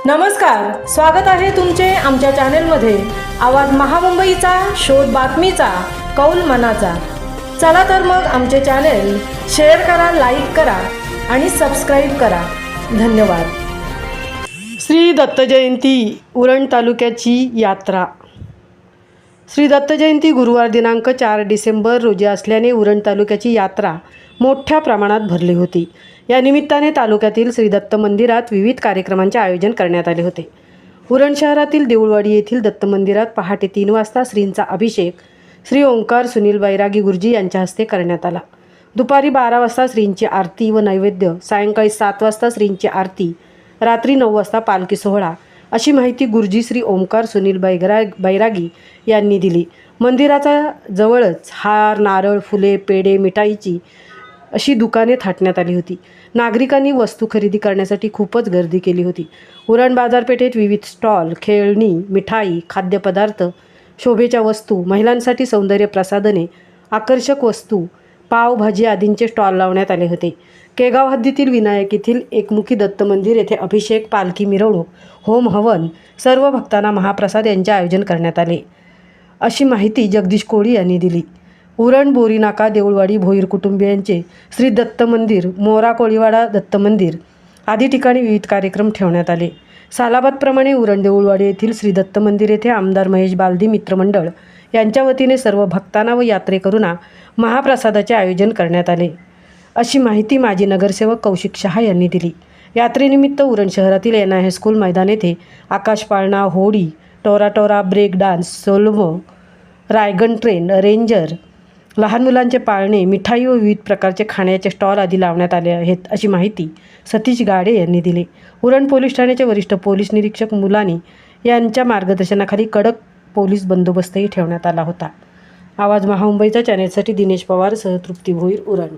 नमस्कार, स्वागत आहे तुमचे आमच्या चॅनेलमध्ये। आवाज महामुंबईचा, शोध बातमीचा, कौल मनाचा। चला तर मग आमचे चॅनेल शेअर करा, लाईक करा आणि सबस्क्राईब करा। धन्यवाद। श्री दत्त जयंती उरण तालुक्याची यात्रा। श्री दत्त जयंती गुरुवार दिनांक 4 डिसेंबर रोजी असल्याने उरण तालुक्याची यात्रा मोठ्या प्रमाणात भरली होती। या निमित्ताने तालुक्यातील श्री दत्त मंदिरात विविध कार्यक्रमांचे आयोजन करण्यात आले होते। उरण शहरातील देऊळवाडी येथील दत्त मंदिरात पहाटे 3 वाजता श्रींचा अभिषेक श्री ओंकार सुनील बैरागी गुरुजी यांच्या हस्ते करण्यात आला। दुपारी 12 वाजता श्रींची आरती व नैवेद्य, सायंकाळी 7 वाजता श्रींची आरती, रात्री 9 वाजता पालखी सोहळा, अशी माहिती गुरुजी श्री ओंकार सुनील बैरागी यांनी दिली। मंदिराचा जवळच हार, नारळ, फुले, पेढे, मिठाईची अशी दुकाने थाटण्यात आली होती। नागरिकांनी वस्तू खरेदी करण्यासाठी खूपच गर्दी केली होती। उरण बाजारपेठेत विविध स्टॉल, खेळणी, मिठाई, खाद्यपदार्थ, शोभेच्या वस्तू, महिलांसाठी सौंदर्य प्रसाधने, आकर्षक वस्तू, पावभाजी आदींचे स्टॉल लावण्यात आले होते। केगाव हद्दीतील विनायक येथील एकमुखी दत्त मंदिर येथे अभिषेक, पालखी मिरवणूक, होम हवन, सर्व भक्तांना महाप्रसाद यांचे आयोजन करण्यात आले, अशी माहिती जगदीश कोळी यांनी दिली। उरण, बोरीनाका, देऊळवाडी, भोईर कुटुंबियांचे श्री दत्त मंदिर, मोरा कोळीवाडा दत्त मंदिर आदी ठिकाणी विविध कार्यक्रम ठेवण्यात आले। सालाबादप्रमाणे उरण देऊळवाडी येथील श्री दत्त मंदिर येथे आमदार महेश बालदी मित्रमंडळ यांच्या वतीने सर्व भक्तांना व यात्रेकरूंना महाप्रसादाचे आयोजन करण्यात आले, अशी माहिती माजी नगरसेवक कौशिक शहा यांनी दिली। यात्रेनिमित्त उरण शहरातील NIH स्कूल मैदान येथे आकाश पाळणा, होडी, टोराटोरा, ब्रेक डान्स, सोलोमो, रायगन ट्रेन, रेंजर, लहान मुलांचे पाळणे, मिठाई व विविध प्रकारचे खाण्याचे स्टॉल आदी लावण्यात आले आहेत, अशी माहिती सतीश गाडे यांनी दिली। उरण पोलीस ठाण्याचे वरिष्ठ पोलीस निरीक्षक मुलानी यांच्या मार्गदर्शनाखाली कडक पोलीस बंदोबस्तही ठेवण्यात आला होता। आवाज महामुंबईच्या चॅनेलसाठी दिनेश पवार सह तृप्ती भोईर, उरण।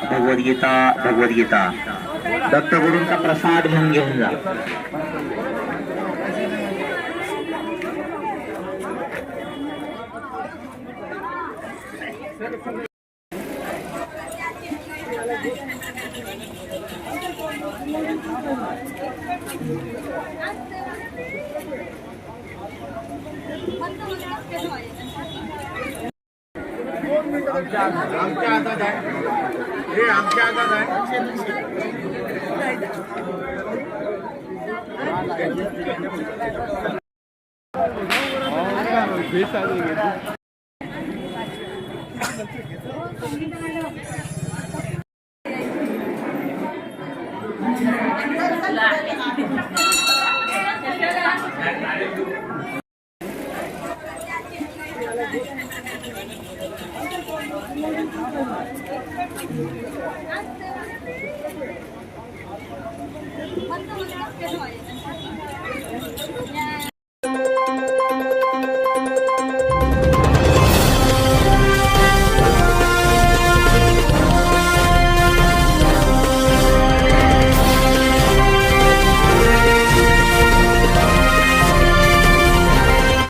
भगवद्गीता दत्तगुरूंचा प्रसाद म्हणून घेऊन जा। आमच्या हातात आहे, हे आमच्या हातात आहे।